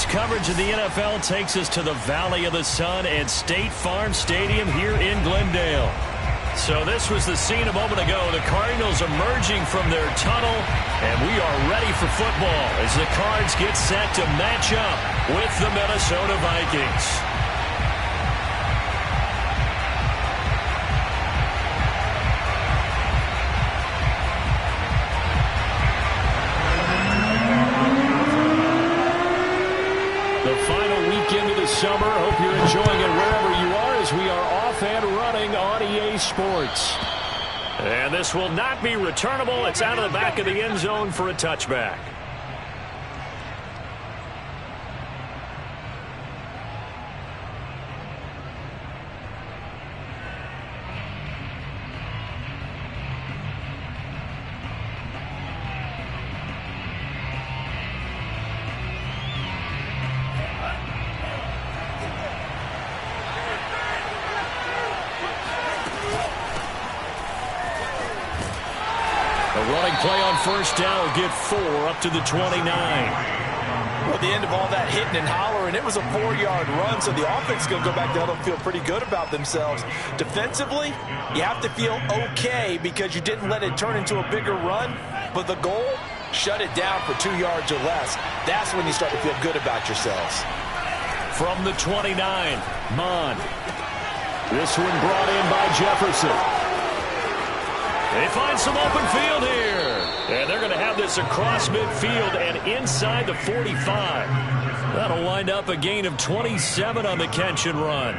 Tonight's coverage of the NFL takes us to the Valley of the Sun at State Farm Stadium here in Glendale. So this was the scene a moment ago. The Cardinals emerging from their tunnel, and we are ready for football as the Cards get set to match up with the Minnesota Vikings. Summer. Hope you're enjoying it wherever you are as we are off and running on EA Sports. And this will not be returnable. It's out of the back of the end zone for a touchback. Play on first down will get 4 up to the 29. Well, at the end of all that hitting and hollering, it was a 4-yard run, so the offense is going to go back down and feel pretty good about themselves. Defensively, you have to feel okay because you didn't let it turn into a bigger run, but the goal, shut it down for 2 yards or less. That's when you start to feel good about yourselves. From the 29, Mond. This one brought in by Jefferson. They find some open field here. And they're going to have this across midfield and inside the 45. That'll wind up a gain of 27 on the catch and run.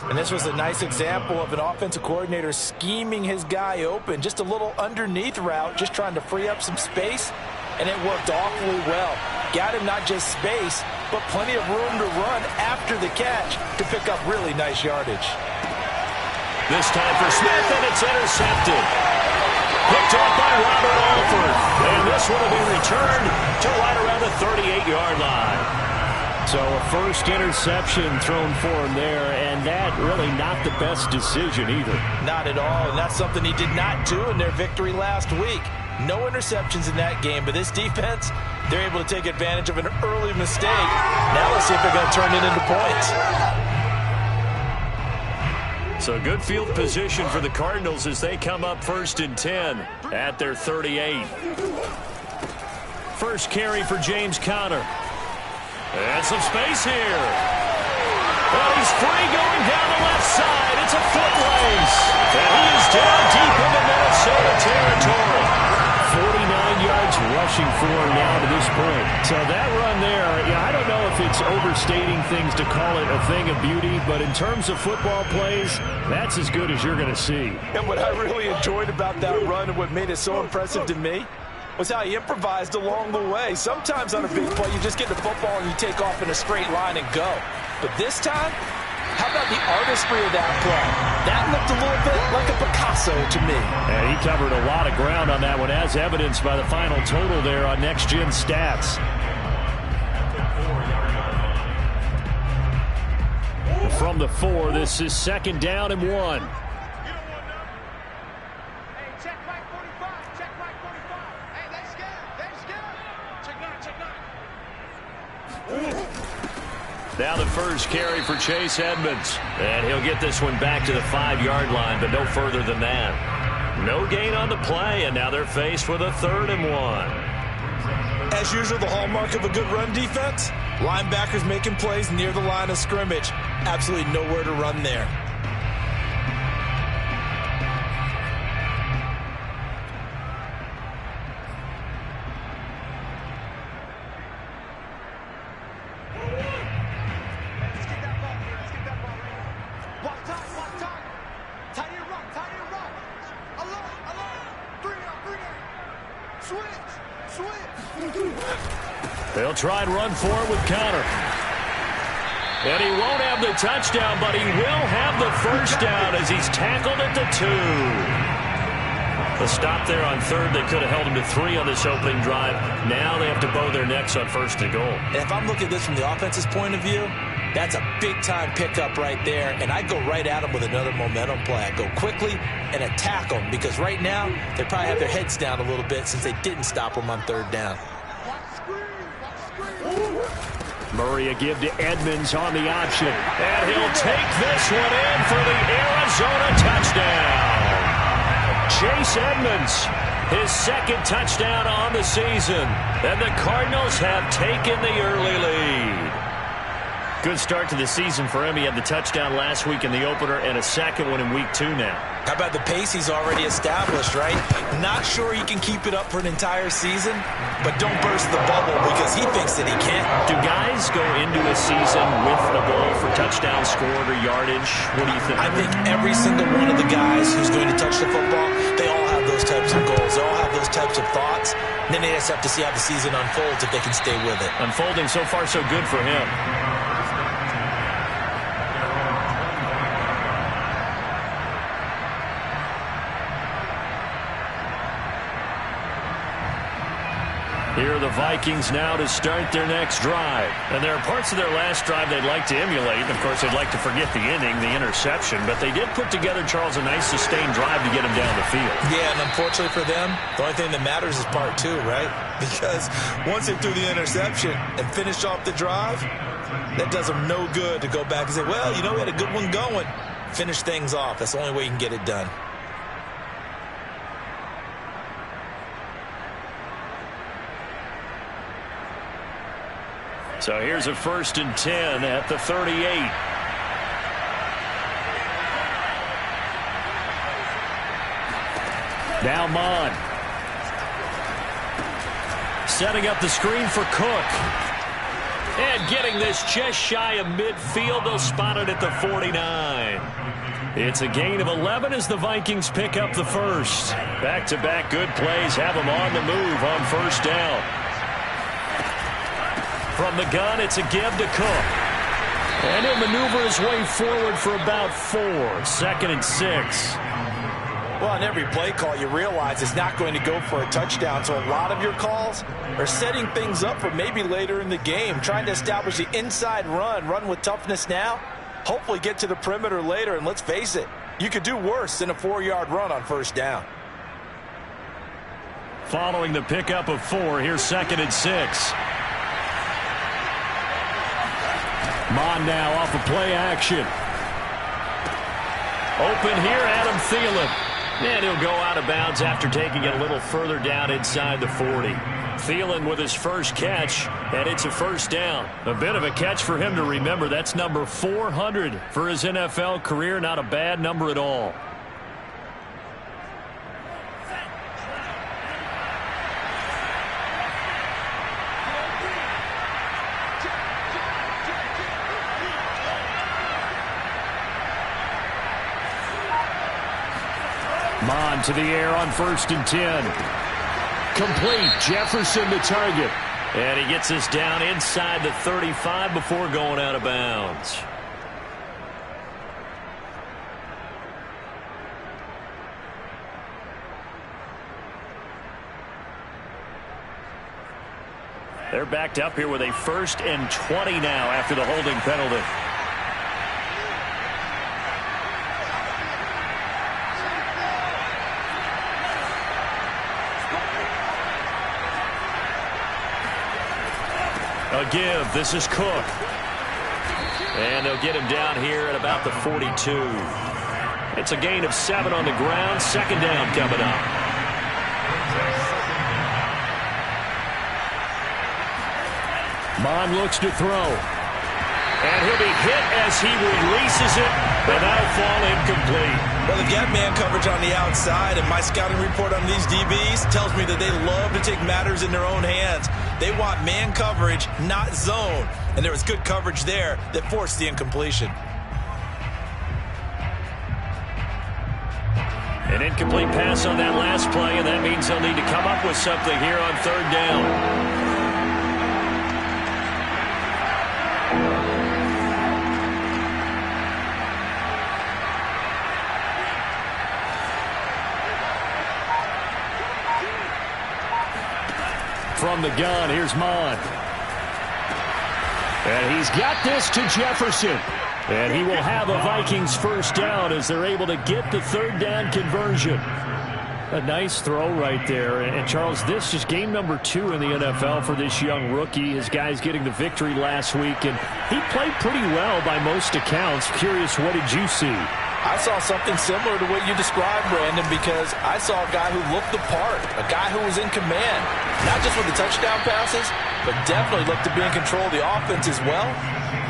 And this was a nice example of an offensive coordinator scheming his guy open. Just a little underneath route, just trying to free up some space. And it worked awfully well. Got him not just space, but plenty of room to run after the catch to pick up really nice yardage. This time for Smith, and it's intercepted. Picked off by Robert Alford. And this one will be returned to right around the 38-yard line. So a first interception thrown for him there, and that really not the best decision either. Not at all, and that's something he did not do in their victory last week. No interceptions in that game, but this defense, they're able to take advantage of an early mistake. Now let's see if they're going to turn it into points. So good field position for the Cardinals as they come up 1st and 10 at their 38. First carry for James Conner. And some space here. Well, he's free going down the left side. It's a foot race. And he is down deep into Minnesota territory. 49 yards rushing for him now to this point. So that run there, I don't know if it's overstating things to call it a thing of beauty, but in terms of football plays, that's as good as you're going to see. And what I really enjoyed about that run and what made it so impressive to me was how he improvised along the way. Sometimes on a big play, you just get the football and you take off in a straight line and go. But this time, how about the artistry of that play? That looked a little bit like a Picasso to me. And he covered a lot of ground on that one, as evidenced by the final total there on Next Gen Stats. From the 4, this is 2nd down and 1. Now the first carry for Chase Edmonds. And he'll get this one back to the 5-yard line, but no further than that. No gain on the play, and now they're faced with a 3rd and 1. As usual, the hallmark of a good run defense, linebackers making plays near the line of scrimmage. Absolutely nowhere to run there. They'll try and run for it with Conner. And he won't have the touchdown, but he will have the first down as he's tackled at the 2. The stop there on 3rd. They could have held him to 3 on this opening drive. Now they have to bow their necks on 1st and goal. And if I'm looking at this from the offense's point of view, that's a big-time pickup right there. And I go right at them with another momentum play. I go quickly and attack them because right now they probably have their heads down a little bit since they didn't stop them on 3rd down. Murray a give to Edmonds on the option. And he'll take this one in for the Arizona touchdown. Chase Edmonds, his second touchdown on the season. And the Cardinals have taken the early lead. Good start to the season for him. He had the touchdown last week in the opener and a second one in week 2 now. How about the pace he's already established, right? Not sure he can keep it up for an entire season, but don't burst the bubble because he thinks that he can. Do guys go into a season with a goal for touchdown scored or yardage? What do you think? I think every single one of the guys who's going to touch the football, they all have those types of goals. They all have those types of thoughts. And then they just have to see how the season unfolds if they can stay with it. Unfolding so far so good for him. Here are the Vikings now to start their next drive. And there are parts of their last drive they'd like to emulate. Of course, they'd like to forget the inning, the interception. But they did put together, Charles, a nice sustained drive to get him down the field. Yeah, and unfortunately for them, the only thing that matters is part 2, right? Because once they threw the interception and finished off the drive, that does them no good to go back and say, well, you know, we had a good one going. Finish things off. That's the only way you can get it done. So here's a 1st and 10 at the 38. Now Mon. Setting up the screen for Cook. And getting this just shy of midfield. They'll spot it at the 49. It's a gain of 11 as the Vikings pick up the first. Back-to-back good plays have them on the move on 1st down. From the gun, it's a give to Cook. And he'll maneuver his way forward for about 4. 2nd and 6. Well, on every play call, you realize it's not going to go for a touchdown. So a lot of your calls are setting things up for maybe later in the game, trying to establish the inside run with toughness now, hopefully get to the perimeter later. And let's face it, you could do worse than a 4-yard run on 1st down. Following the pickup of 4, here's 2nd and 6. Mon now off of play action. Open here, Adam Thielen. And he'll go out of bounds after taking it a little further down inside the 40. Thielen with his first catch, and it's a 1st down. A bit of a catch for him to remember. That's number 400 for his NFL career. Not a bad number at all. Mon to the air on 1st and 10. Complete. Jefferson the target. And he gets us down inside the 35 before going out of bounds. They're backed up here with a 1st and 20 now after the holding penalty. A give. This is Cook. And they'll get him down here at about the 42. It's a gain of 7 on the ground. 2nd down coming up. Mon looks to throw. And he'll be hit as he releases it. And that'll fall incomplete. Well, they've got man coverage on the outside, and my scouting report on these DBs tells me that they love to take matters in their own hands. They want man coverage, not zone. And there was good coverage there that forced the incompletion. An incomplete pass on that last play, and that means they'll need to come up with something here on 3rd down. From the gun, here's Mon. And he's got this to Jefferson. And he will have a Vikings 1st down as they're able to get the 3rd down conversion. A nice throw right there. And Charles, this is game number 2 in the NFL for this young rookie. His guys getting the victory last week, and he played pretty well by most accounts. Curious, what did you see? I saw something similar to what you described, Brandon, because I saw a guy who looked the part, a guy who was in command, not just with the touchdown passes, but definitely looked to be in control of the offense as well.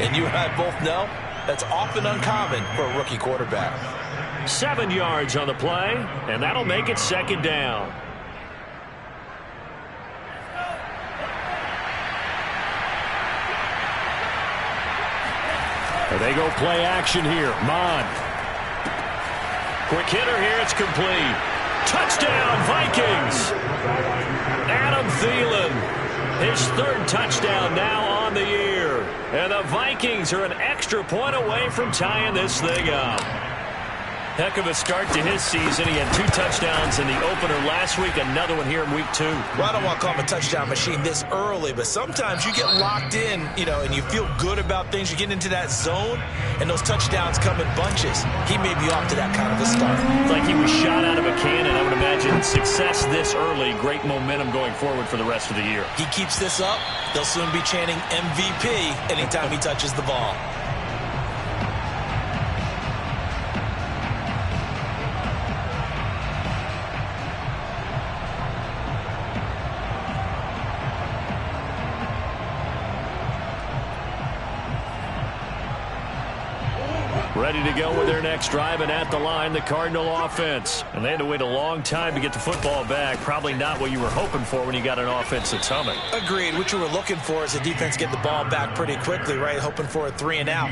And you and I both know that's often uncommon for a rookie quarterback. 7 yards on the play, and that'll make it second down. And they go play action here. Mon. Quick hitter here. It's complete. Touchdown, Vikings. Adam Thielen. His 3rd touchdown now on the year. And the Vikings are an extra point away from tying this thing up. Heck of a start to his season. He had 2 touchdowns in the opener last week, another one here in week 2. Well, I don't want to call him a touchdown machine this early, but sometimes you get locked in, and you feel good about things. You get into that zone, and those touchdowns come in bunches. He may be off to that kind of a start. It's like he was shot out of a cannon. I would imagine success this early, great momentum going forward for the rest of the year. He keeps this up, they'll soon be chanting MVP anytime he touches the ball. Ready to go with their next drive, and at the line, the Cardinal offense. And they had to wait a long time to get the football back. Probably not what you were hoping for when you got an offense that's humming. Agreed. What you were looking for is the defense get the ball back pretty quickly, right? Hoping for a 3 and out.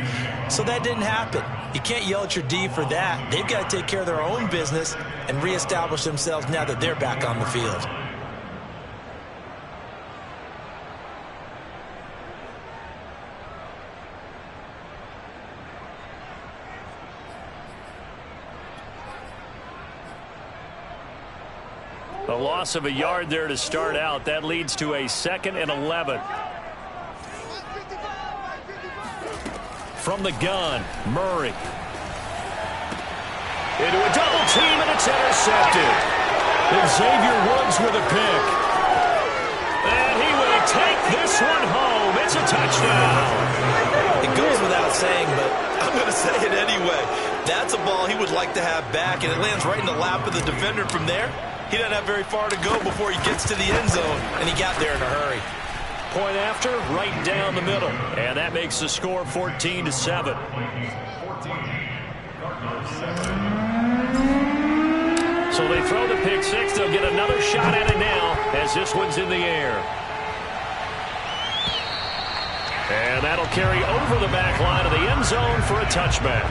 So that didn't happen. You can't yell at your D for that. They've got to take care of their own business and reestablish themselves now that they're back on the field. A loss of a yard there to start out. That leads to a 2nd and 11. From the gun, Murray. Into a double team, and it's intercepted. And Xavier Woods with a pick. And he will take this one home. It's a touchdown. It goes without saying, but I'm going to say it anyway. That's a ball he would like to have back, and it lands right in the lap of the defender from there. He doesn't have very far to go before he gets to the end zone, and he got there in a hurry. Point after, right down the middle. And that makes the score 14-7. So they throw the pick 6. They'll get another shot at it now as this one's in the air. And that'll carry over the back line of the end zone for a touchback.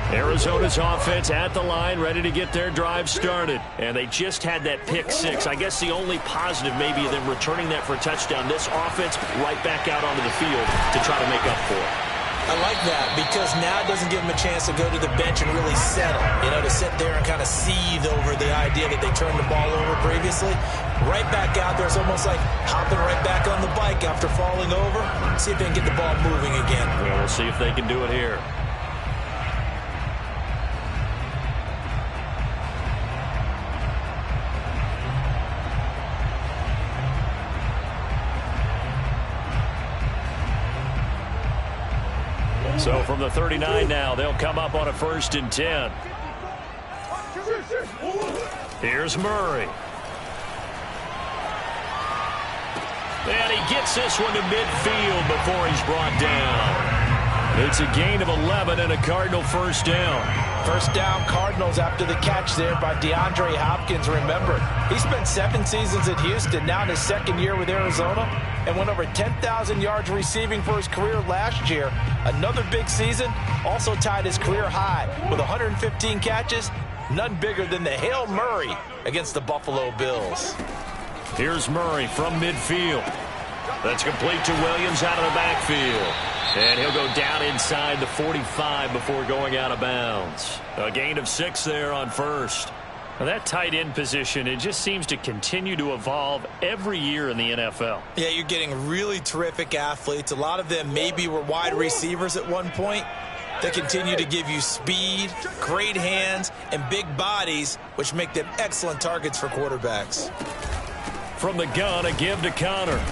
Arizona's offense at the line, ready to get their drive started. And they just had that pick 6. I guess the only positive maybe of them returning that for a touchdown. This offense right back out onto the field to try to make up for it. I like that because now it doesn't give them a chance to go to the bench and really settle. To sit there and kind of seethe over the idea that they turned the ball over previously. Right back out there. It's almost like hopping right back on the bike after falling over. See if they can get the ball moving again. Well, we'll see if they can do it here. So from the 39 now, they'll come up on a 1st and 10. Here's Murray. And he gets this one to midfield before he's brought down. It's a gain of 11 and a Cardinal 1st down. 1st down Cardinals after the catch there by DeAndre Hopkins. Remember, he spent 7 seasons at Houston, now in his 2nd year with Arizona, and went over 10,000 yards receiving for his career last year. Another big season, also tied his career high with 115 catches, none bigger than the Hail Murray against the Buffalo Bills. Here's Murray from midfield. That's complete to Williams out of the backfield. And he'll go down inside the 45 before going out of bounds. A gain of 6 there on 1st. Well, that tight end position, it just seems to continue to evolve every year in the NFL. Yeah, you're getting really terrific athletes. A lot of them maybe were wide receivers at one point. They continue to give you speed, great hands, and big bodies, which make them excellent targets for quarterbacks. From the gun, a give to Connor.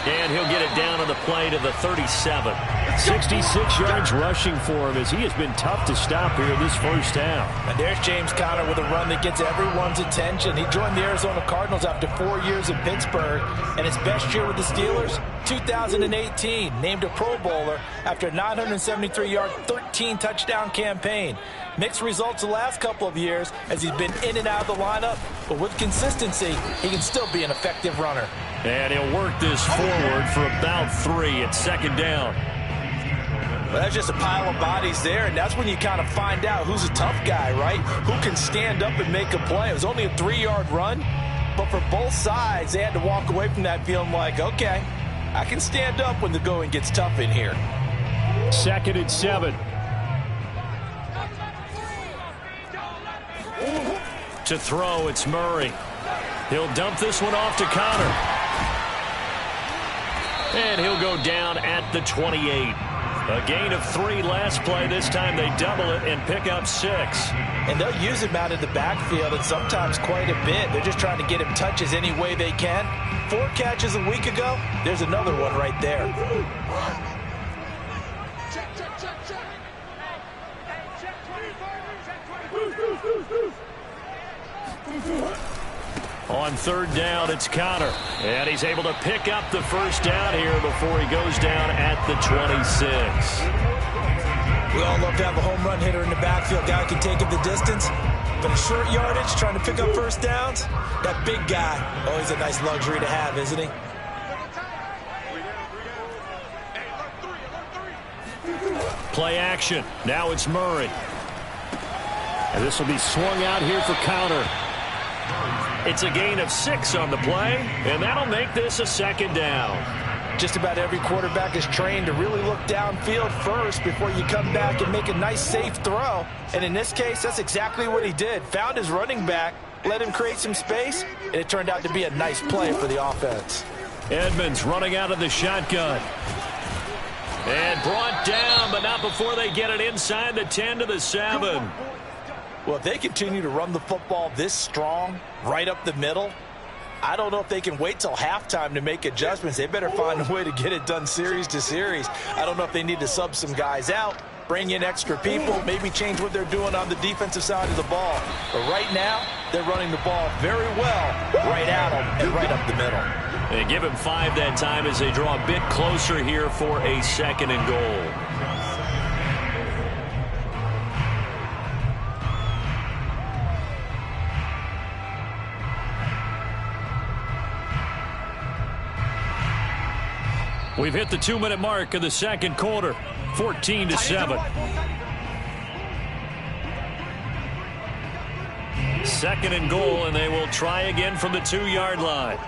And he'll get it down on the play to the 37. 66 yards rushing for him as he has been tough to stop here this first half. And there's James Conner with a run that gets everyone's attention. He joined the Arizona Cardinals after 4 years in Pittsburgh. And his best year with the Steelers, 2018, named a Pro Bowler after a 973-yard, 13-touchdown campaign. Mixed results the last couple of years as he's been in and out of the lineup. But with consistency, he can still be an effective runner. And he'll work this forward for about 3 at second down. Well, that's just a pile of bodies there, and that's when you kind of find out who's a tough guy, right? Who can stand up and make a play. It was only a 3-yard run, but for both sides, they had to walk away from that feeling like, okay, I can stand up when the going gets tough in here. 2nd and 7. To throw, it's Murray. He'll dump this one off to Connor. And he'll go down at the 28. A gain of 3 last play. This time they double it and pick up 6. And they'll use him out in the backfield, and sometimes quite a bit. They're just trying to get him touches any way they can. 4 catches a week ago. There's another one right there. On 3rd down, it's Connor. And he's able to pick up the first down here before he goes down at the 26. We all love to have a home run hitter in the backfield. Guy can take it the distance. But a short yardage, trying to pick up first downs, that big guy, always a nice luxury to have, isn't he? Play action. Now it's Murray. And this will be swung out here for Connor. It's a gain of 6 on the play, and that'll make this a 2nd down. Just about every quarterback is trained to really look downfield first before you come back and make a nice, safe throw. And in this case, that's exactly what he did. Found his running back, let him create some space, and it turned out to be a nice play for the offense. Edmonds running out of the shotgun. And brought down, but not before they get it inside the 10 to the 7. Well, if they continue to run the football this strong, right up the middle, I don't know if they can wait till halftime to make adjustments. They better find a way to get it done series to series. I don't know if they need to sub some guys out, bring in extra people, maybe change what they're doing on the defensive side of the ball. But right now, they're running the ball very well right at them and right up the middle. They give him 5 that time as they draw a bit closer here for a 2nd and goal. We've hit the 2-minute mark of the 2nd quarter, 14-7. 2nd and goal, and they will try again from the 2-yard line.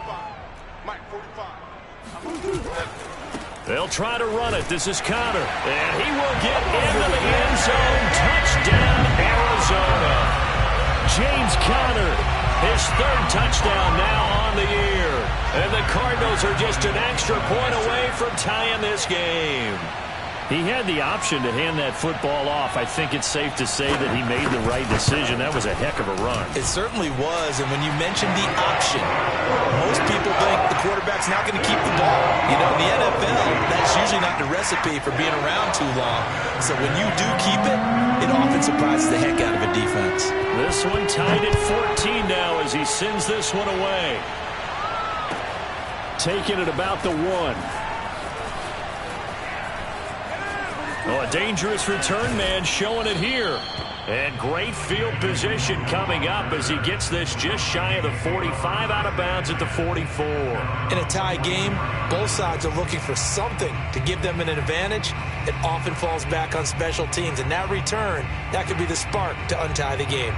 They'll try to run it. This is Connor, and he will get into the end zone. Touchdown, Arizona. James Conner, his 3rd touchdown now on the year. And the Cardinals are just an extra point away from tying this game. He had the option to hand that football off. I think it's safe to say that he made the right decision. That was a heck of a run. It certainly was, and when you mentioned the option, most people think the quarterback's not going to keep the ball. You know, in the NFL, that's usually not the recipe for being around too long. So when you do keep it, it often surprises the heck out of a defense. This one tied at 14 now as he sends this one away. Taking it about the 1. Oh, a dangerous return man showing it here. And great field position coming up as he gets this just shy of the 45, out of bounds at the 44. In a tie game, both sides are looking for something to give them an advantage. It often falls back on special teams, and that return, that could be the spark to untie the game.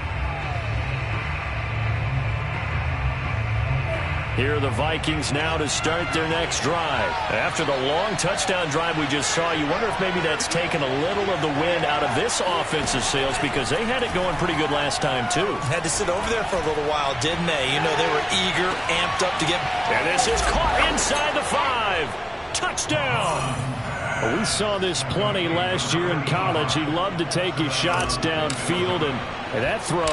Here are the Vikings now to start their next drive. After the long touchdown drive we just saw, you wonder if maybe that's taken a little of the wind out of this offensive sails, because they had it going pretty good last time, too. Had to sit over there for a little while, didn't they? You know, they were eager, amped up to get... And this is caught inside the 5. Touchdown! We saw this plenty last year in college. He loved to take his shots downfield, and that throw,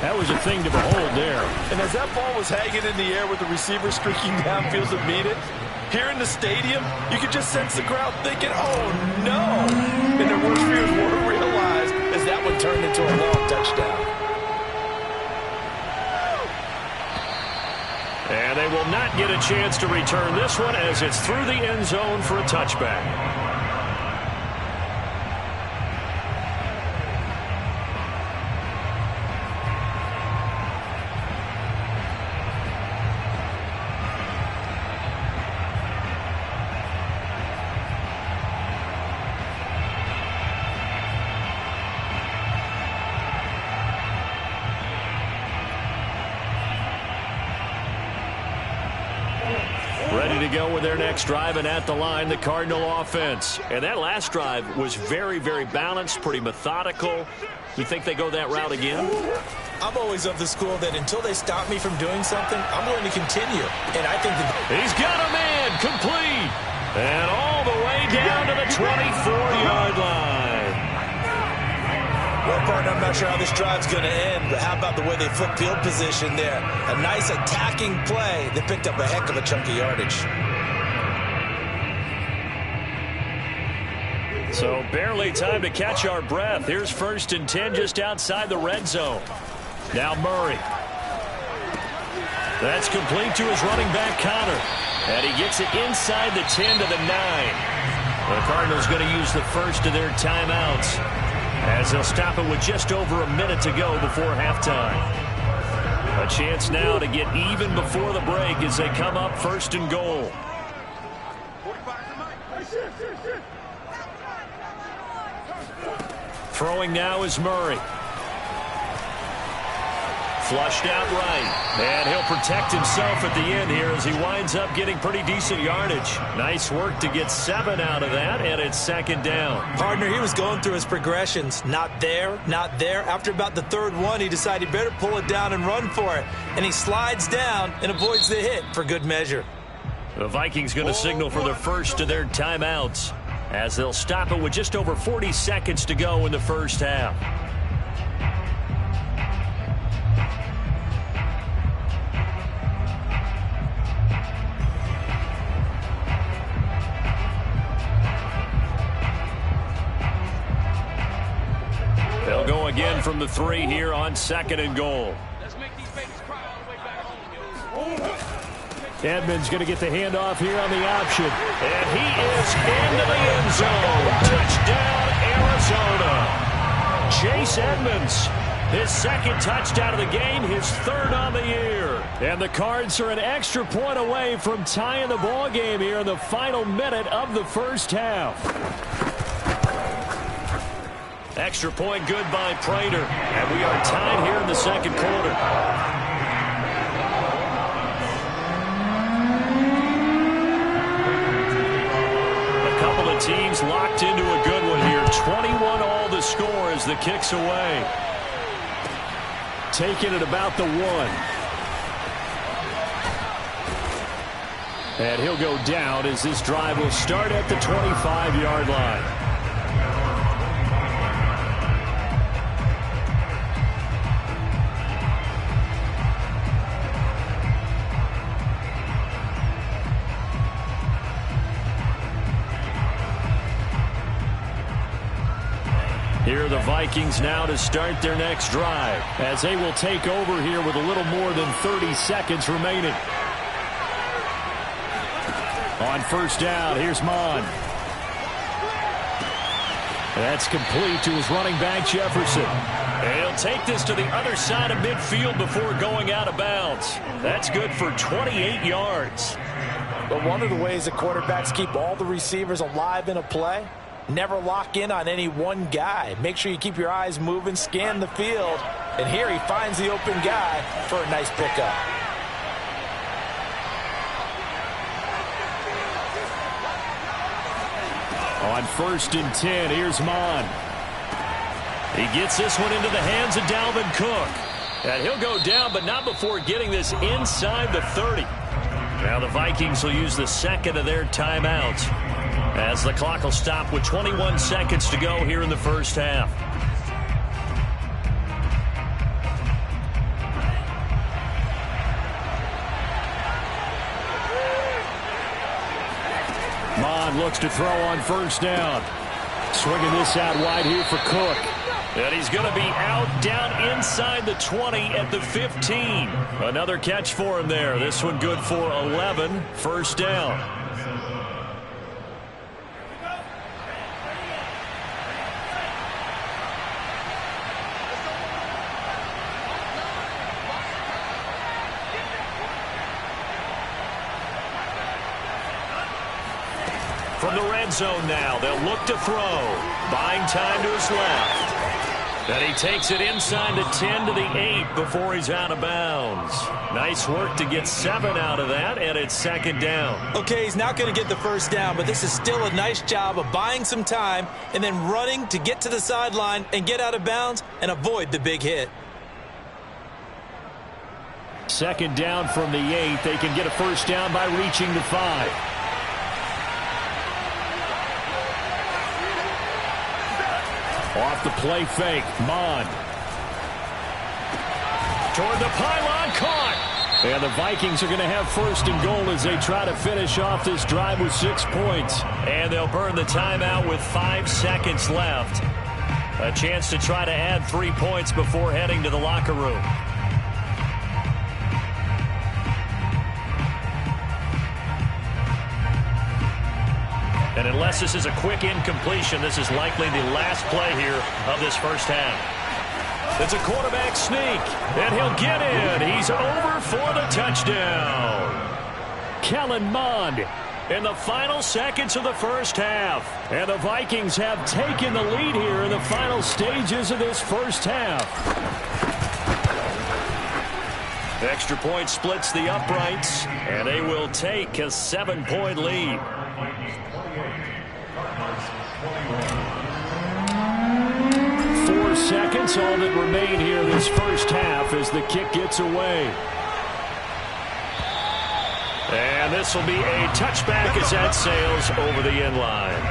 that was a thing to behold there. And as that ball was hanging in the air with the receiver streaking downfield to meet it, here in the stadium, you could just sense the crowd thinking, oh, no. And their worst fears were realized as that one turned into a long touchdown. And they will not get a chance to return this one as it's through the end zone for a touchback. Ready to go with their next drive, and at the line, the Cardinal offense. And that last drive was very, very balanced, pretty methodical. You think they go that route again? I'm always of the school that until they stop me from doing something, I'm going to continue. And I think that... He's got a man, complete. And all the way down to the 24-yard line. Well, partner, I'm not sure how this drive's going to end, but how about the way they flip field position there? A nice attacking play. They picked up a heck of a chunk of yardage. So barely time to catch our breath. Here's 1st and 10 just outside the red zone. Now Murray. That's complete to his running back, Connor. And he gets it inside the 10 to the 9. The Cardinals going to use the first of their timeouts, as they'll stop it with just over a minute to go before halftime. A chance now to get even before the break as they come up 1st and goal. Throwing now is Murray. Flushed out right. And he'll protect himself at the end here as he winds up getting pretty decent yardage. Nice work to get 7 out of that, and it's 2nd down. Partner, he was going through his progressions. Not there, not there. After about the 3rd one, he decided he better pull it down and run for it. And he slides down and avoids the hit for good measure. The Vikings going to signal for the first of their timeouts, as they'll stop it with just over 40 seconds to go in the first half. They'll go again from the 3 here on 2nd and goal. Edmonds going to get the handoff here on the option. And he is into the end zone. Touchdown, Arizona. Chase Edmonds, his 2nd touchdown of the game, his 3rd on the year. And the Cards are an extra point away from tying the ball game here in the final minute of the first half. Extra point good by Prater. And we are tied here in the 2nd quarter. Teams locked into a good one here. 21 all the score as the kick's away. Taking it about the 1. And he'll go down as this drive will start at the 25-yard line. Here are the Vikings now to start their next drive, as they will take over here with a little more than 30 seconds remaining. On 1st down, here's Mon. That's complete to his running back, Jefferson. And he'll take this to the other side of midfield before going out of bounds. That's good for 28 yards. But one of the ways that quarterbacks keep all the receivers alive in a play, never lock in on any one guy. Make sure you keep your eyes moving, scan the field. And here he finds the open guy for a nice pickup. On 1st and 10, here's Mond. He gets this one into the hands of Dalvin Cook. And he'll go down, but not before getting this inside the 30. Now the Vikings will use the second of their timeouts as the clock will stop with 21 seconds to go here in the first half. Mond looks to throw on 1st down. Swinging this out wide here for Cook. And he's going to be out down inside the 20 at the 15. Another catch for him there. This one good for 11. 1st down. From the red zone now, they'll look to throw. Buying time to his left. And he takes it inside the 10 to the 8 before he's out of bounds. Nice work to get 7 out of that, and it's 2nd down. Okay, he's not going to get the 1st down, but this is still a nice job of buying some time and then running to get to the sideline and get out of bounds and avoid the big hit. 2nd down from the 8. They can get a 1st down by reaching the 5. Off the play fake, Mond. Toward the pylon, caught. And the Vikings are going to have 1st and goal as they try to finish off this drive with 6 points. And they'll burn the timeout with 5 seconds left. A chance to try to add 3 points before heading to the locker room. And unless this is a quick incompletion, this is likely the last play here of this first half. It's a quarterback sneak, and he'll get in. He's over for the touchdown. Kellen Mond in the final seconds of the first half. And the Vikings have taken the lead here in the final stages of this first half. Extra point splits the uprights, and they will take a 7-point lead. 4 seconds, all that remain here this first half as the kick gets away. And this will be a touchback as that sails over the end line.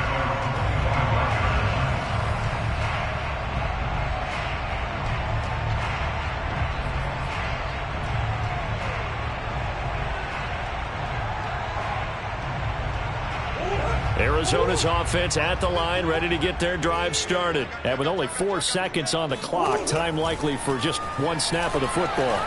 Arizona's offense at the line, ready to get their drive started. And with only 4 seconds on the clock, time likely for just 1 snap of the football.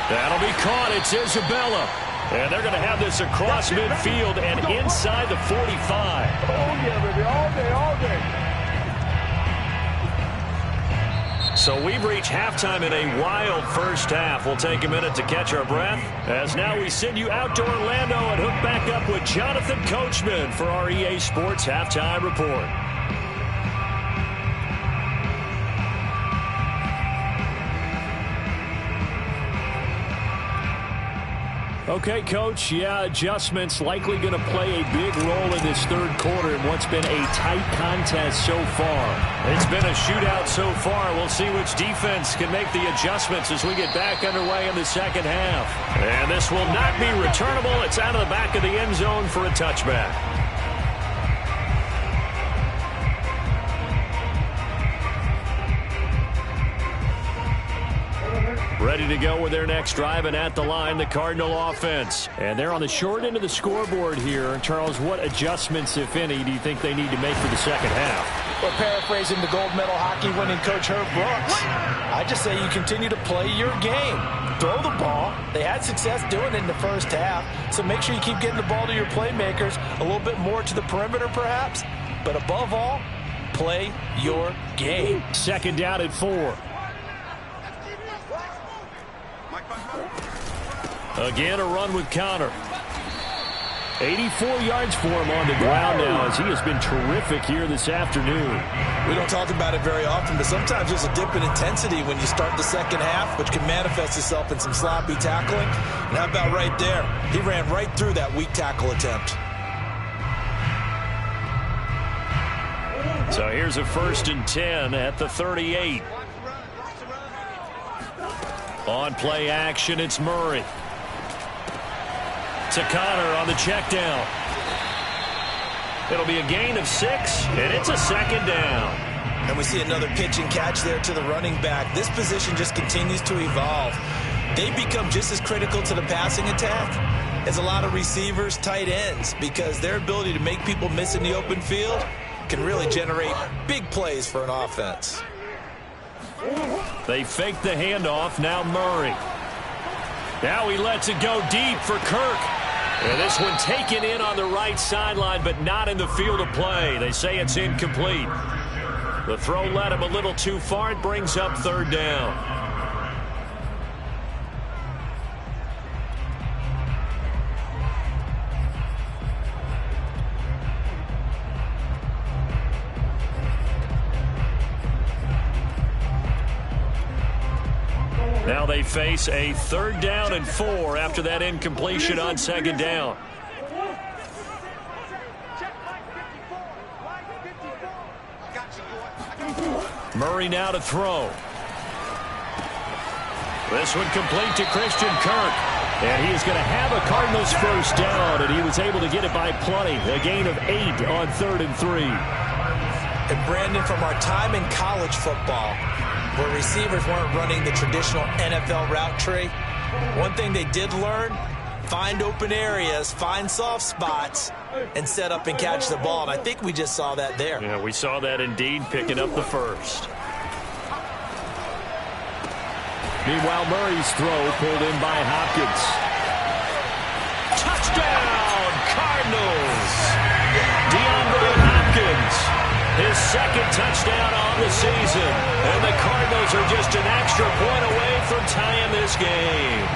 That'll be caught. It's Isabella. And they're going to have this across midfield and inside the 45. Oh, yeah, baby. All day, all day. So we've reached halftime in a wild first half. We'll take a minute to catch our breath as now we send you out to Orlando and hook back up with Jonathan Coachman for our EA Sports Halftime Report. Okay, Coach, yeah, adjustments likely going to play a big role in this third quarter in what's been a tight contest so far. It's been a shootout so far. We'll see which defense can make the adjustments as we get back underway in the second half. And this will not be returnable. It's out of the back of the end zone for a touchback. Ready to go with their next drive, and at the line, the Cardinal offense. And they're on the short end of the scoreboard here. Charles, what adjustments, if any, do you think they need to make for the second half? Well, paraphrasing the gold medal hockey winning coach Herb Brooks, I just say you continue to play your game. Throw the ball. They had success doing it in the first half, so make sure you keep getting the ball to your playmakers, a little bit more to the perimeter perhaps, but above all, play your game. Second down at 4. Again, a run with Conner. 84 yards for him on the ground now as he has been terrific here this afternoon. We don't talk about it very often, but sometimes there's a dip in intensity when you start the second half, which can manifest itself in some sloppy tackling. And how about right there? He ran right through that weak tackle attempt. So here's a 1st and 10 at the 38. On play action, it's Murray. To Connor on the check down. It'll be a gain of 6, and it's a 2nd down. And we see another pitch and catch there to the running back. This position just continues to evolve. They become just as critical to the passing attack as a lot of receivers, tight ends, because their ability to make people miss in the open field can really generate big plays for an offense. They fake the handoff. Now Murray. Now he lets it go deep for Kirk. And this one taken in on the right sideline, but not in the field of play. They say it's incomplete. The throw led him a little too far. It brings up 3rd down. Now they face a 3rd down and 4 after that incompletion on 2nd down. Murray now to throw. This one complete to Christian Kirk. And he is going to have a Cardinals 1st down, and he was able to get it by plenty. A gain of 8 on 3rd and 3. And Brandon, from our time in college football, where receivers weren't running the traditional NFL route tree, one thing they did learn, find open areas, find soft spots, and set up and catch the ball. And I think we just saw that there. Yeah, we saw that indeed, picking up the 1st. Meanwhile, Murray's throw pulled in by Hopkins. Touchdown, Cardinals! DeAndre Hopkins. His 2nd touchdown on the season. And the Cardinals are just an extra point away from tying this game.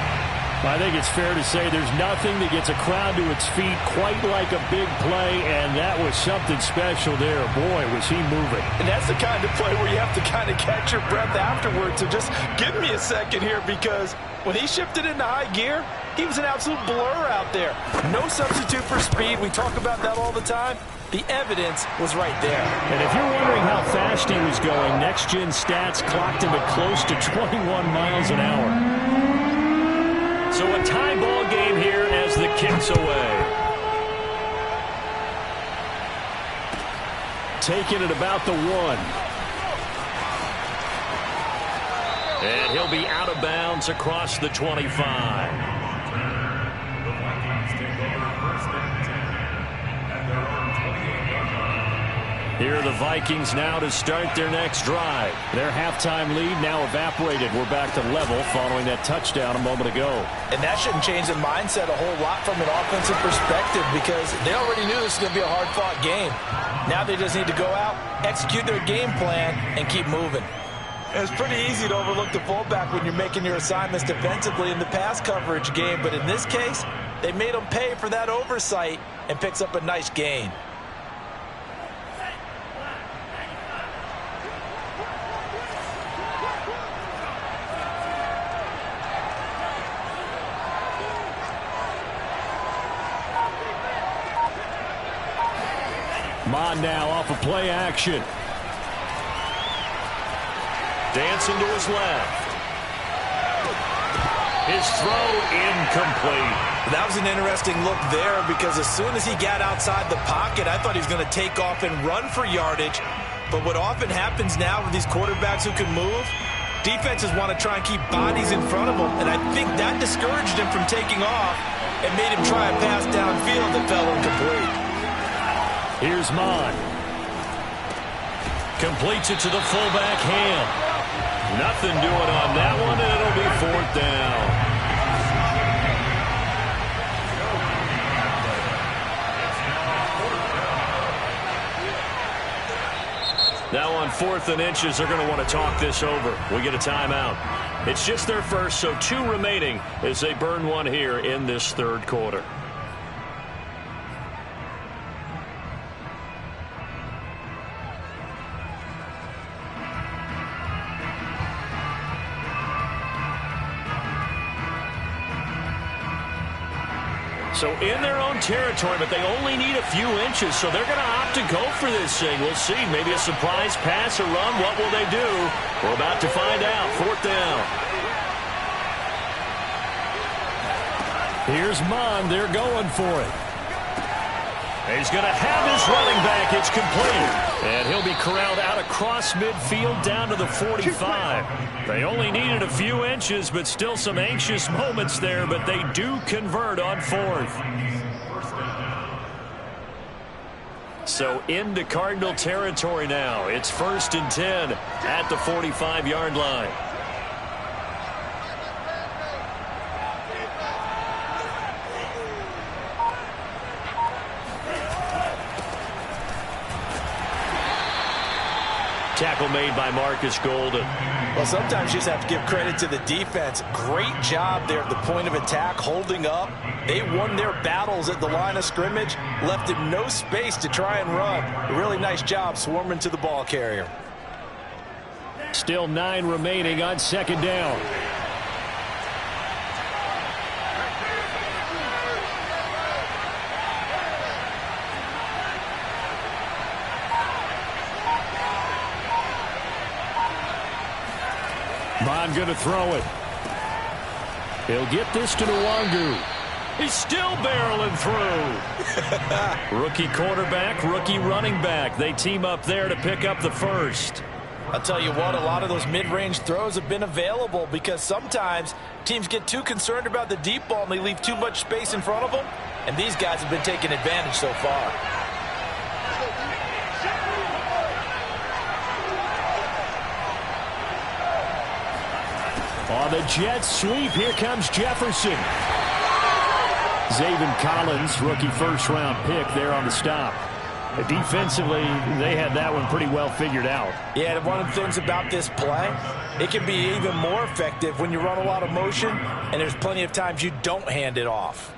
I think it's fair to say there's nothing that gets a crowd to its feet quite like a big play, and that was something special there. Boy, was he moving. And that's the kind of play where you have to kind of catch your breath afterwards. So just give me a second here, because when he shifted into high gear, he was an absolute blur out there. No substitute for speed. We talk about that all the time. The evidence was right there. And if you're wondering how fast he was going, Next Gen Stats clocked him at close to 21 miles an hour. So a tie ball game here as the kick's away. Taking it about the 1. And he'll be out of bounds across the 25. Here are the Vikings now to start their next drive. Their halftime lead now evaporated. We're back to level following that touchdown a moment ago. And that shouldn't change the mindset a whole lot from an offensive perspective, because they already knew this was going to be a hard-fought game. Now they just need to go out, execute their game plan, and keep moving. It's pretty easy to overlook the fullback when you're making your assignments defensively in the pass coverage game, but in this case, they made them pay for that oversight and picks up a nice gain. Mond now off of play action. Dancing to his left. His throw incomplete. That was an interesting look there, because as soon as he got outside the pocket, I thought he was going to take off and run for yardage. But what often happens now with these quarterbacks who can move, defenses want to try and keep bodies in front of them. And I think that discouraged him from taking off and made him try a pass downfield that fell incomplete. Here's Mond. Completes it to the fullback, Ham. Nothing doing on that one, and it'll be 4th down. Now on 4th and inches, they're going to want to talk this over. We get a timeout. It's just their first, so 2 remaining as they burn one here in this 3rd quarter. So in their own territory, but they only need a few inches, so they're going to opt to go for this thing. We'll see. Maybe a surprise pass or run. What will they do? We're about to find out. 4th down. Here's Mond. They're going for it. He's going to have his running back. It's complete. And he'll be corralled out across midfield down to the 45. They only needed a few inches, but still some anxious moments there, but they do convert on 4th. So into Cardinal territory now. It's 1st and 10 at the 45-yard line. Tackle made by Marcus Golden. Well, sometimes you just have to give credit to the defense. Great job there at the point of attack, holding up. They won their battles at the line of scrimmage, left him no space to try and run. A really nice job swarming to the ball carrier. Still 9 remaining on 2nd down. Mond going to throw it. He'll get this to Nwangu. He's still barreling through. Rookie quarterback, rookie running back. They team up there to pick up the 1st. I'll tell you what, a lot of those mid-range throws have been available because sometimes teams get too concerned about the deep ball and they leave too much space in front of them. And these guys have been taking advantage so far. On the jet sweep, here comes Jefferson. Zaven Collins, rookie 1st-round pick there on the stop. Defensively, they had that one pretty well figured out. Yeah, and one of the things about this play, it can be even more effective when you run a lot of motion, and there's plenty of times you don't hand it off.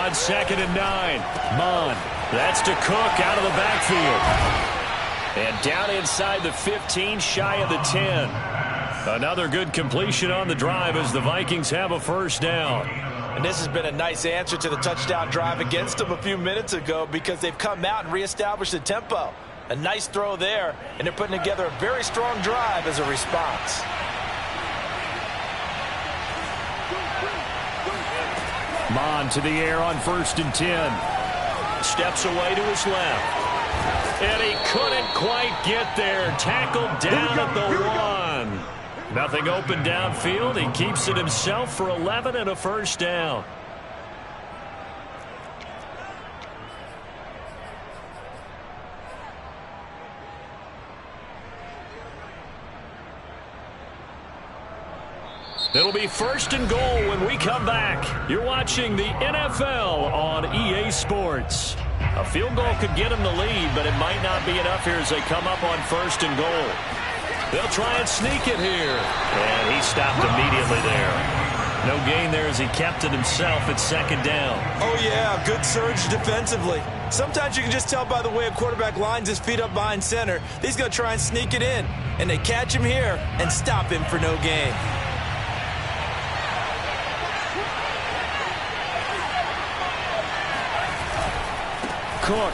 On 2nd and 9, Mond. That's to Cook out of the backfield. And down inside the 15, shy of the 10. Another good completion on the drive as the Vikings have a 1st down. And this has been a nice answer to the touchdown drive against them a few minutes ago because they've come out and reestablished the tempo. A nice throw there, and they're putting together a very strong drive as a response. Mond to the air on 1st and 10. Steps away to his left. And he couldn't quite get there. Tackled down at the 1. Nothing open downfield. He keeps it himself for 11 and a 1st down. It'll be 1st and goal when we come back. You're watching the NFL on EA Sports. A field goal could get them the lead, but it might not be enough here as they come up on 1st and goal. They'll try and sneak it here. And he stopped immediately there. No gain there as he kept it himself at 2nd down. Oh, yeah, good surge defensively. Sometimes you can just tell by the way a quarterback lines his feet up behind center. He's going to try and sneak it in. And they catch him here and stop him for no gain. Cook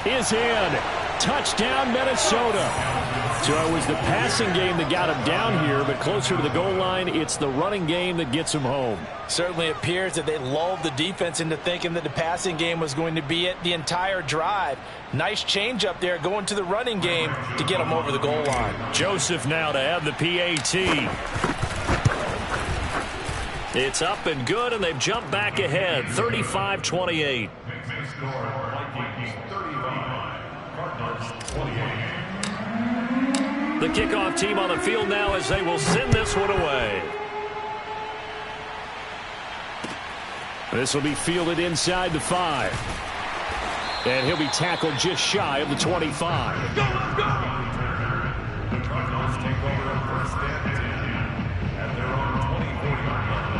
is in. Touchdown, Minnesota. So it was the passing game that got him down here, but closer to the goal line, it's the running game that gets him home. Certainly appears that they lulled the defense into thinking that the passing game was going to be it the entire drive. Nice change up there going to the running game to get him over the goal line. Joseph now to have the PAT. It's up and good, and they've jumped back ahead, 35-28. The kickoff team on the field now as they will send this one away. This will be fielded inside the 5. And he'll be tackled just shy of the 25. Let's go, let's go! Cardinals take over on first and 10 at their own 20-40-yard line.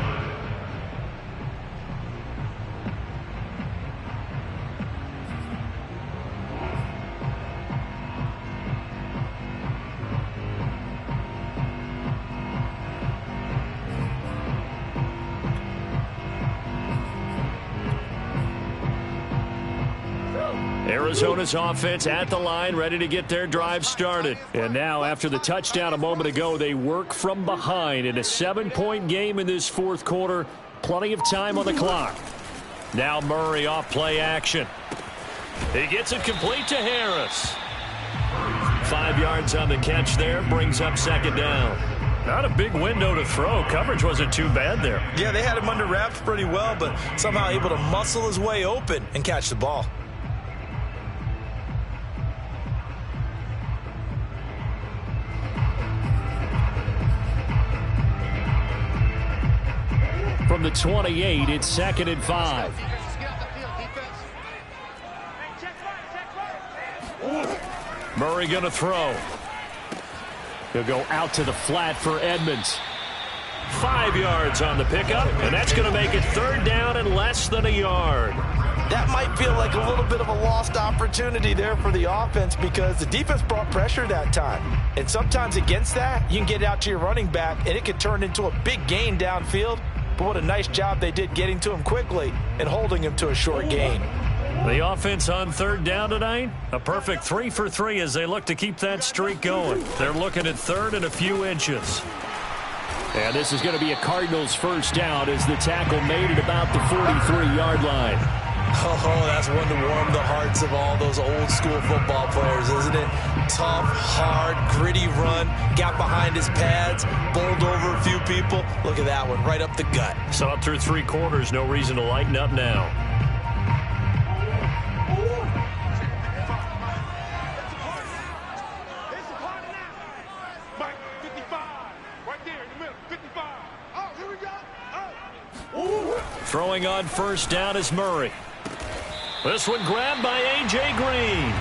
Arizona's offense at the line, ready to get their drive started. And now, after the touchdown a moment ago, they work from behind in a 7-point game in this fourth quarter. Plenty of time on the clock. Now Murray off play action. He gets it complete to Harris. 5 yards on the catch there, brings up second down. Not a big window to throw. Coverage wasn't too bad there. Yeah, they had him under wraps pretty well, but somehow able to muscle his way open and catch the ball. From the 28, it's second and 5. Murray going to throw. He'll go out to the flat for Edmonds. 5 yards on the pickup, and that's going to make it third down and less than a yard. That might feel like a little bit of a lost opportunity there for the offense because the defense brought pressure that time. And sometimes against that, you can get out to your running back, and it could turn into a big gain downfield. But what a nice job they did getting to him quickly and holding him to a short gain. The offense on third down tonight, a perfect 3 for 3 as they look to keep that streak going. They're looking at third and a few inches. And this is going to be a Cardinals first down as the tackle made at about the 43-yard line. Oh, that's one to warm the hearts of all those old school football players, isn't it? Tough, hard, gritty run, got behind his pads, bowled over a few people. Look at that one, right up the gut. Saw it through 3 quarters, no reason to lighten up now. Mike, 55, right there in the middle, 55. Oh, here we go. Oh. Throwing on first down is Murray. This one grabbed by A.J. Green.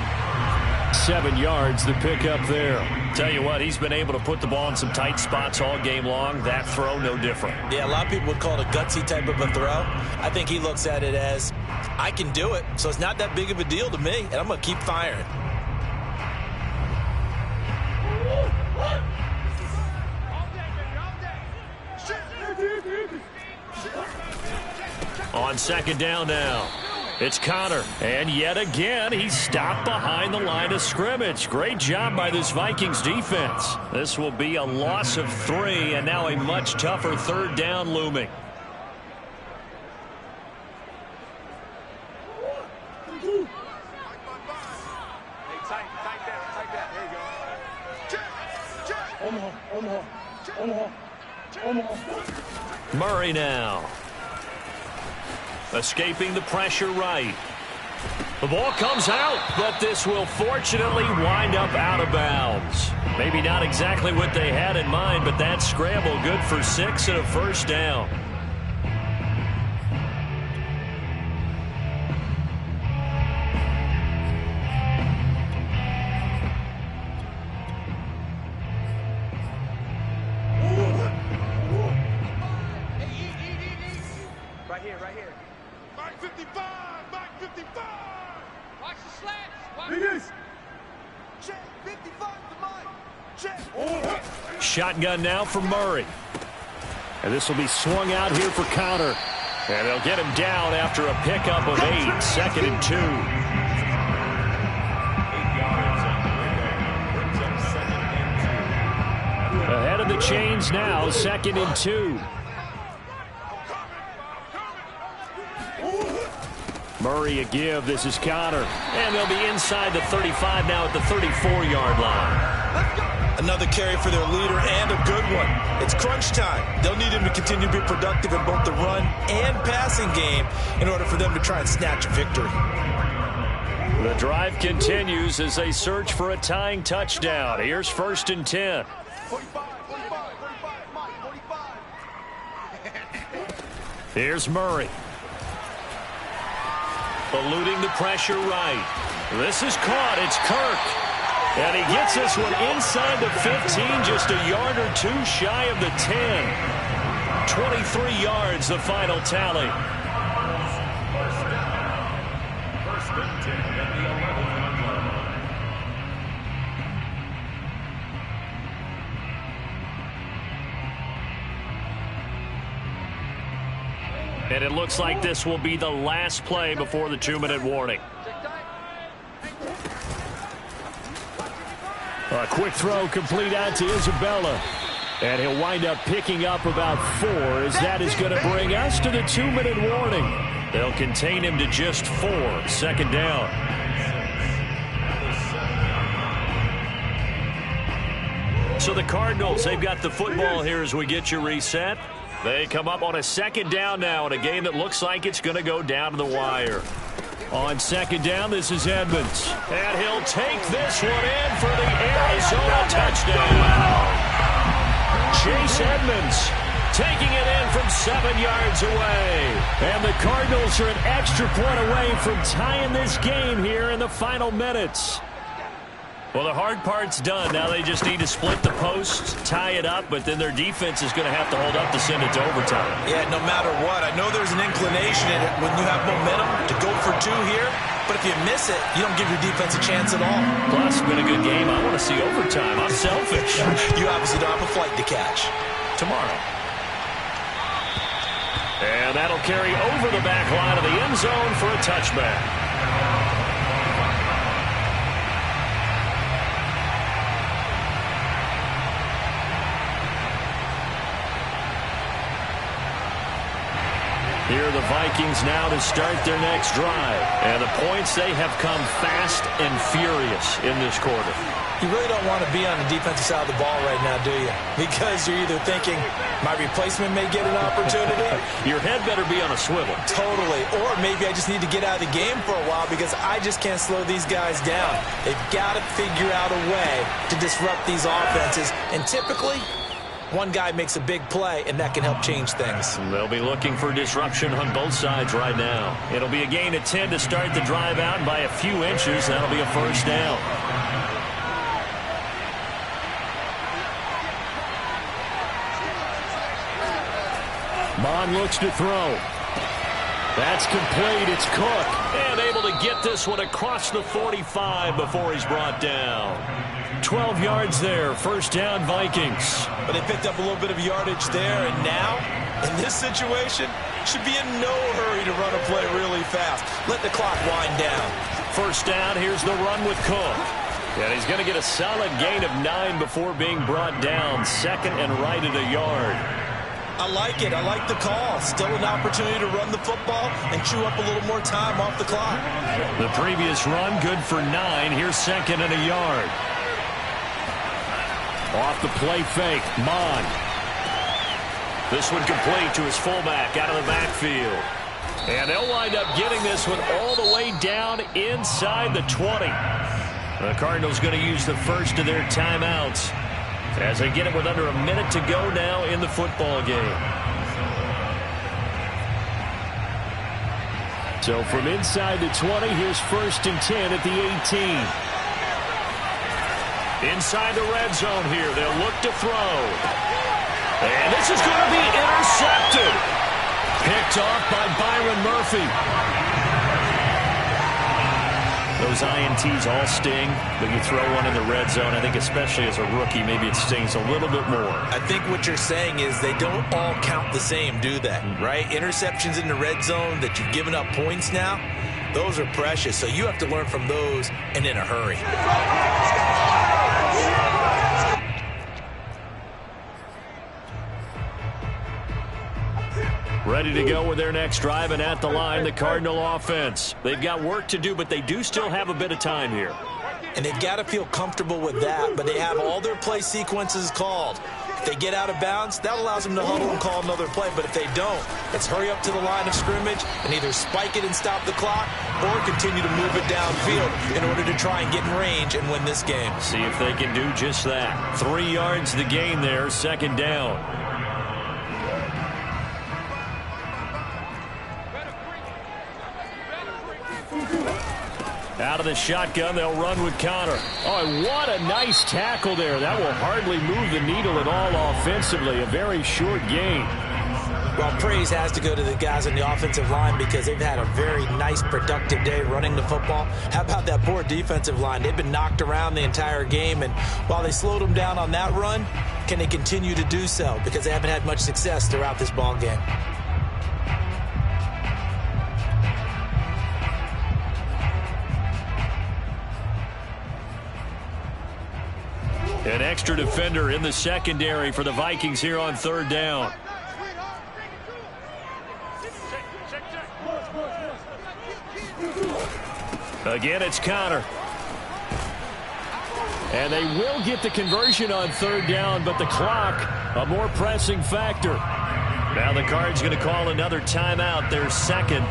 7 yards the pick up there. Tell you what, he's been able to put the ball in some tight spots all game long. That throw, no different. Yeah, a lot of people would call it a gutsy type of a throw. I think he looks at it as, I can do it, so it's not that big of a deal to me, and I'm going to keep firing. On second down now. It's Connor, and yet again, he's stopped behind the line of scrimmage. Great job by this Vikings defense. This will be a loss of 3, and now a much tougher third down looming. Murray now. Escaping the pressure right. The ball comes out, but this will fortunately wind up out of bounds. Maybe not exactly what they had in mind, but that scramble good for 6 and a first down. Right here. Mike 55, Mike 55. Watch the slats. Watch check 55 to Mike. Check. Shotgun now for Murray. And this will be swung out here for Connor. And they'll get him down after a pickup of 8, second and 2. 8 yards on the brings up second and 2. Ahead of the chains now, second and 2. Murray a give. This is Connor. And they'll be inside the 35 now at the 34-yard line. Another carry for their leader and a good one. It's crunch time. They'll need him to continue to be productive in both the run and passing game in order for them to try and snatch a victory. The drive continues as they search for a tying touchdown. Here's first and 10. 45, Mike, 45. Here's Murray. Eluding the pressure right. This is caught. It's Kirk. And he gets this one inside the 15, just a yard or two shy of the 10. 23 yards, the final tally. First and 10 at the 11-yard line. And it looks like this will be the last play before the 2-minute warning. A quick throw complete out to Isabella. And he'll wind up picking up about 4 as that is going to bring us to the 2-minute warning. They'll contain him to just 4. Second down. So the Cardinals, they've got the football here as we get you reset. They come up on a second down now in a game that looks like it's going to go down to the wire. On second down, this is Edmonds. And he'll take this one in for the Arizona touchdown. Chase Edmonds taking it in from 7 yards away. And the Cardinals are an extra point away from tying this game here in the final minutes. Well, the hard part's done. Now they just need to split the posts, tie it up, but then their defense is going to have to hold up to send it to overtime. Yeah, no matter what. I know there's an inclination in it when you have momentum to go for 2 here, but if you miss it, you don't give your defense a chance at all. Plus, it's been a good game. I want to see overtime. I'm selfish. You obviously don't have a flight to catch. Tomorrow. And that'll carry over the back line of the end zone for a touchback. Here are the Vikings now to start their next drive. And the points, they have come fast and furious in this quarter. You really don't want to be on the defensive side of the ball right now, do you? Because you're either thinking, my replacement may get an opportunity. Your head better be on a swivel. Totally. Or maybe I just need to get out of the game for a while because I just can't slow these guys down. They've got to figure out a way to disrupt these offenses. And typically, one guy makes a big play, and that can help change things. They'll be looking for disruption on both sides right now. It'll be a gain of 10 to start the drive out by a few inches. That'll be a first down. Bond looks to throw. That's complete. It's Cook. And able to get this one across the 45 before he's brought down. 12 yards there. First down, Vikings. But they picked up a little bit of yardage there, and now, in this situation, should be in no hurry to run a play really fast. Let the clock wind down. First down, here's the run with Cook. And he's going to get a solid gain of 9 before being brought down. Second and right at a yard. I like it. I like the call. Still an opportunity to run the football and chew up a little more time off the clock. The previous run, good for 9. Here's second and a yard. Off the play fake, Mon. This one complete to his fullback out of the backfield. And they'll wind up getting this one all the way down inside the 20. The Cardinals going to use the first of their timeouts as they get it with under a minute to go now in the football game. So from inside the 20, here's first and 10 at the 18. Inside the red zone here, they'll look to throw. And this is going to be intercepted. Picked off by Byron Murphy. Those INTs all sting, but you throw one in the red zone, I think especially as a rookie, maybe it stings a little bit more. I think what you're saying is they don't all count the same, do they? Right? Interceptions in the red zone that you've given up points now, those are precious. So you have to learn from those and in a hurry. Ready to go with their next drive, and at the line, the Cardinal offense. They've got work to do, but they do still have a bit of time here. And they've got to feel comfortable with that, but they have all their play sequences called. If they get out of bounds, that allows them to huddle and call another play, but if they don't, it's hurry up to the line of scrimmage and either spike it and stop the clock or continue to move it downfield in order to try and get in range and win this game. See if they can do just that. 3 yards the gain there, second down. Out of the shotgun, they'll run with Conner. Oh, what a nice tackle there. That will hardly move the needle at all offensively. A very short gain. Well, praise has to go to the guys on the offensive line because they've had a very nice, productive day running the football. How about that poor defensive line? They've been knocked around the entire game, and while they slowed them down on that run, can they continue to do so? Because they haven't had much success throughout this ball game. An extra defender in the secondary for the Vikings here on third down. Again, it's Conner. And they will get the conversion on third down, but the clock, a more pressing factor. Now the Cards going to call another timeout, their second,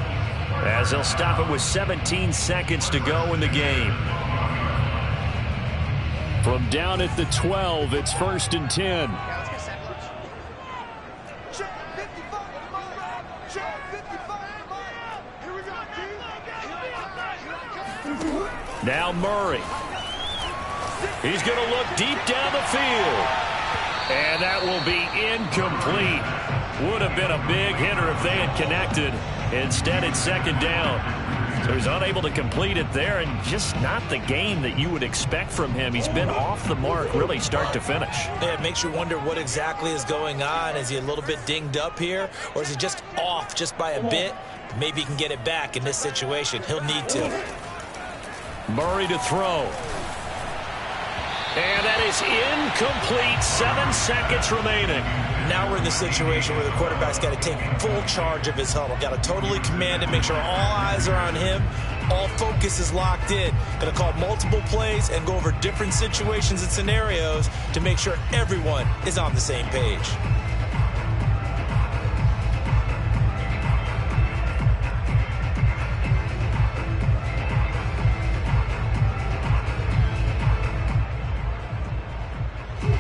as they'll stop it with 17 seconds to go in the game. From down at the 12, it's 1st and 10. Now Murray. He's going to look deep down the field. And that will be incomplete. Would have been a big hitter if they had connected. Instead, it's second down. So he's unable to complete it there, and just not the game that you would expect from him. He's been off the mark really start to finish. Yeah, it makes you wonder what exactly is going on. Is he a little bit dinged up here, or is he just off just by a bit? Maybe he can get it back in this situation. He'll need to. Murray to throw. And that is incomplete. 7 seconds remaining. Now we're in the situation where the quarterback's got to take full charge of his huddle. Got to totally command it, make sure all eyes are on him. All focus is locked in. Going to call multiple plays and go over different situations and scenarios to make sure everyone is on the same page.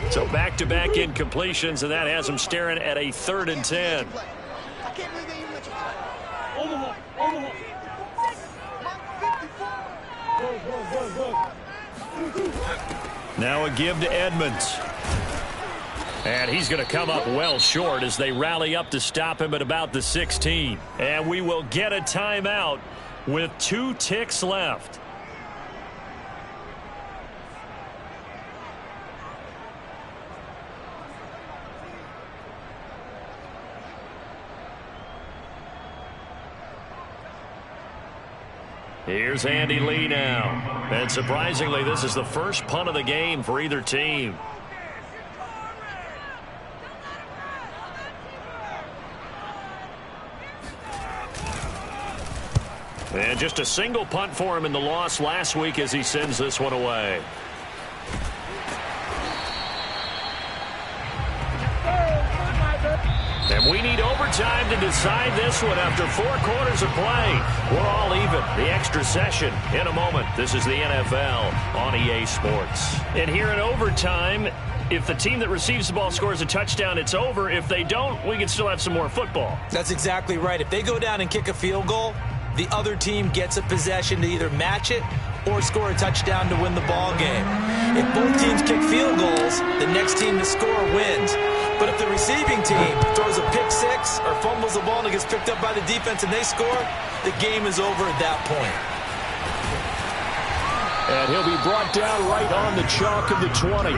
So back-to-back incompletions, and that has him staring at a 3rd and 10. Now a give to Edmonds. And he's going to come up well short as they rally up to stop him at about the 16. And we will get a timeout with 2 ticks left. Here's Andy Lee now. And surprisingly, this is the first punt of the game for either team. And just a single punt for him in the loss last week as he sends this one away. And we need overtime to decide this one after 4 quarters of play. We're all even. The extra session in a moment. This is the NFL on EA Sports. And here in overtime, if the team that receives the ball scores a touchdown, it's over. If they don't, we can still have some more football. That's exactly right. If they go down and kick a field goal, the other team gets a possession to either match it or score a touchdown to win the ball game. If both teams kick field goals, the next team to score wins. But if the receiving team throws a pick six or fumbles the ball and it gets picked up by the defense and they score, the game is over at that point. And he'll be brought down right on the chalk of the 20.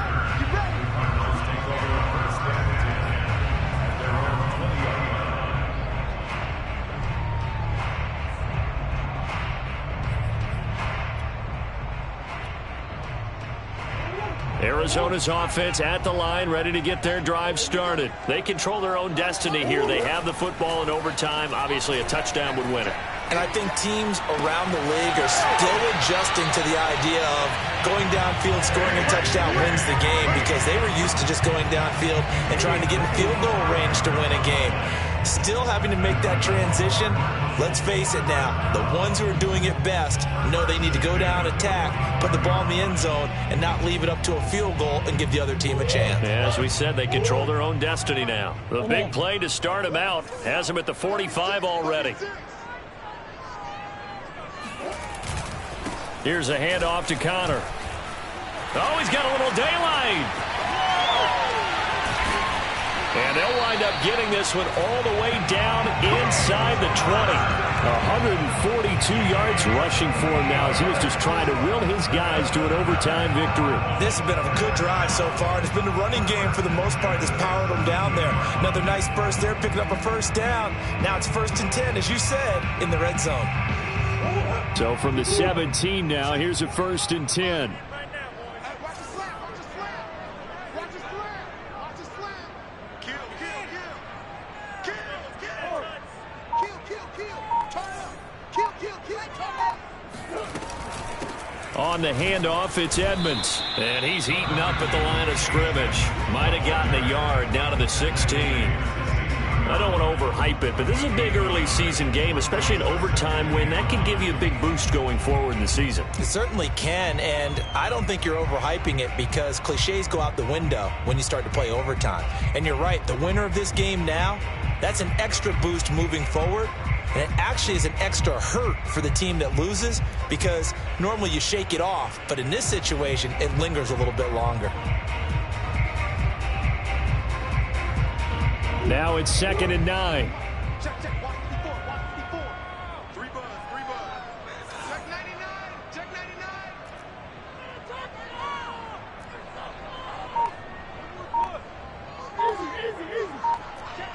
Arizona's offense at the line, ready to get their drive started. They control their own destiny here. They have the football in overtime. Obviously, a touchdown would win it. And I think teams around the league are still adjusting to the idea of going downfield, scoring a touchdown wins the game, because they were used to just going downfield and trying to get in field goal range to win a game. Still having to make that transition. Let's face it now, the ones who are doing it best know they need to go down, attack, put the ball in the end zone, and not leave it up to a field goal and give the other team a chance. As we said, they control their own destiny now. The big play to start them out has them at the 45 already. Here's a handoff to Connor. Oh, he's got a little daylight. And they'll wind up getting this one all the way down inside the 20. 142 yards rushing for him now as he was just trying to will his guys to an overtime victory. This has been a good drive so far. It's been the running game for the most part that's powered them down there. Another nice burst there, picking up a first down. Now it's 1st and 10, as you said, in the red zone. So from the 17 now, here's a 1st and 10. On the handoff, it's Edmonds. And he's heating up at the line of scrimmage. Might have gotten a yard down to the 16. I don't want to overhype it, but this is a big early season game, especially an overtime win. That can give you a big boost going forward in the season. It certainly can, and I don't think you're overhyping it because cliches go out the window when you start to play overtime. And you're right, the winner of this game now, that's an extra boost moving forward. And it actually is an extra hurt for the team that loses because normally you shake it off. But in this situation, it lingers a little bit longer. Now it's 2nd and 9. Check, watch 54, watch 54. 3 buzz. Check 99, check 99. Easy. Check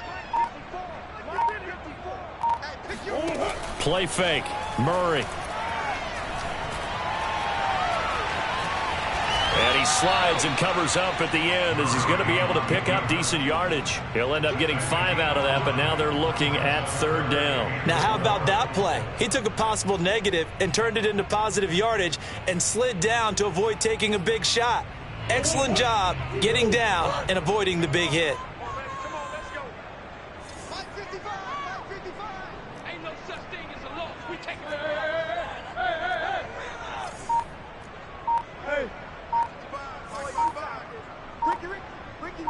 54. Hey, pick your Play fake. Murray. And he slides and covers up at the end as he's going to be able to pick up decent yardage. He'll end up getting 5 out of that, but now they're looking at 3rd down. Now, how about that play? He took a possible negative and turned it into positive yardage and slid down to avoid taking a big shot. Excellent job getting down and avoiding the big hit. Come on, let's go. 555. Ain't no such thing as a loss. We take it. Hey. Ricky.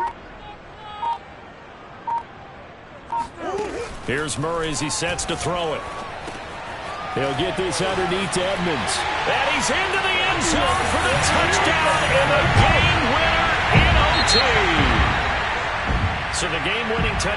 Here's Murray as he sets to throw it. He'll get this underneath to Edmonds. And he's into the end zone for the touchdown and the game winner in OT. So the game-winning touchdown.